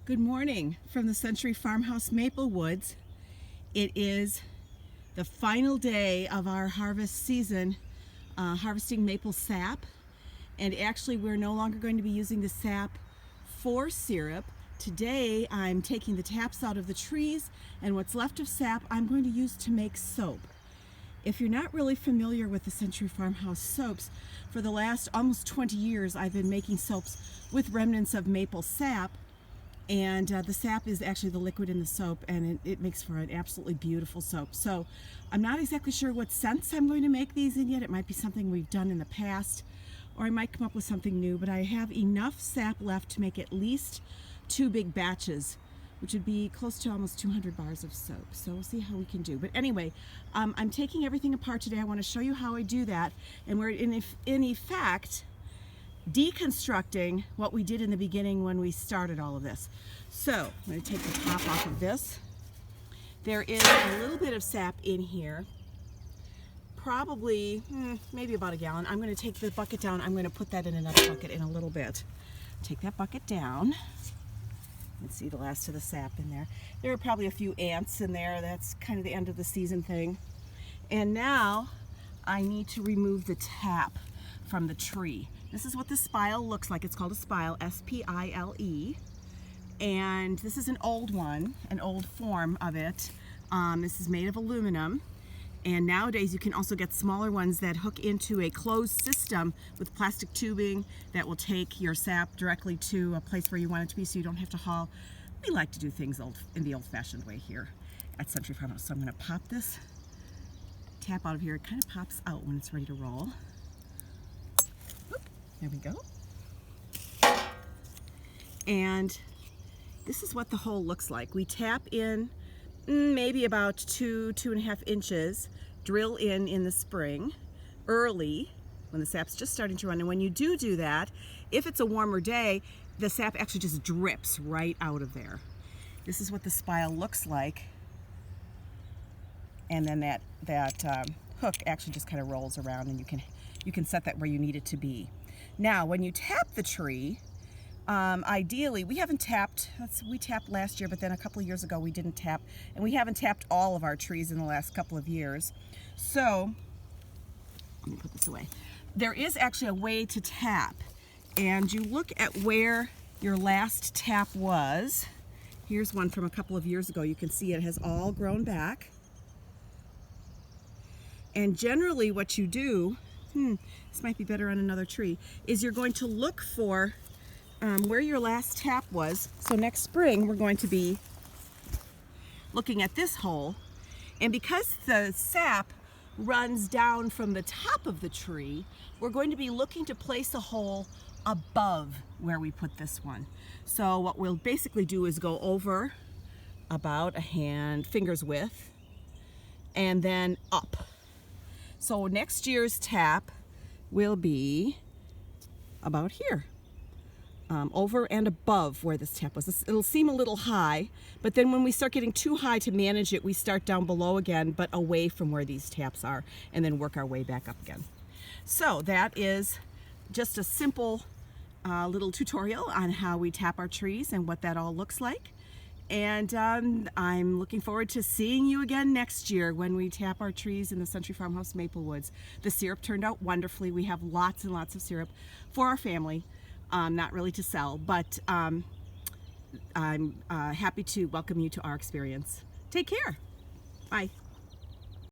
Good morning from the Century Farmhouse Maple Woods. It is the final day of our harvest season, harvesting maple sap. And actually we're no longer going to be using the sap for syrup. Today I'm taking the taps out of the trees, and what's left of sap I'm going to use to make soap. If you're not really familiar with the Century Farmhouse soaps, for the last almost 20 years I've been making soaps with remnants of maple sap. And the sap is actually the liquid in the soap, and it makes for an absolutely beautiful soap. So I'm not exactly sure what scents I'm going to make these in yet. It might be something we've done in the past, or I might come up with something new, but I have enough sap left to make at least 2 big batches, which would be close to almost 200 bars of soap. So we'll see how we can do. But anyway, I'm taking everything apart today. I want to show you how I do that, and we're in effect deconstructing what we did in the beginning when we started all of this. So I'm going to take the top off of this. There is a little bit of sap in here, probably maybe about a gallon. I'm going to take the bucket down. I'm going to put that in another bucket in a little bit. Take that bucket down and see the last of the sap in there. There are probably a few ants in there. That's kind of the end of the season thing. And now I need to remove the tap from the tree. This is what the spile looks like. It's called a spile, S-P-I-L-E. And this is an old one, an old form of it. This is made of aluminum. And nowadays you can also get smaller ones that hook into a closed system with plastic tubing that will take your sap directly to a place where you want it to be, so you don't have to haul. We like to do things in the old-fashioned way here at Century Farmhouse. So I'm going to pop this tap out of here. It kind of pops out when it's ready to roll. There we go. And this is what the hole looks like. We tap in maybe about 2.5 inches, drill in the spring early when the sap's just starting to run. And when you do that, if it's a warmer day, the sap actually just drips right out of there. This is what the spile looks like. And then that hook actually just kind of rolls around, and you can set that where you need it to be. Now, when you tap the tree, ideally, we haven't tapped, we tapped last year, but then a couple of years ago we didn't tap, and we haven't tapped all of our trees in the last couple of years. So, let me put this away. There is actually a way to tap, and you look at where your last tap was. Here's one from a couple of years ago. You can see it has all grown back. And generally what you do, this might be better on another tree, is you're going to look for where your last tap was. So next spring we're going to be looking at this hole, and because the sap runs down from the top of the tree, we're going to be looking to place a hole above where we put this one. So what we'll basically do is go over about a finger's width and then up. So next year's tap will be about here, over and above where this tap was. It'll seem a little high, but then when we start getting too high to manage it, we start down below again, but away from where these taps are, and then work our way back up again. So that is just a simple little tutorial on how we tap our trees and what that all looks like. And I'm looking forward to seeing you again next year when we tap our trees in the Century Farmhouse Maple Woods. The syrup turned out wonderfully. We have lots and lots of syrup for our family, not really to sell, but I'm happy to welcome you to our experience. Take care. Bye.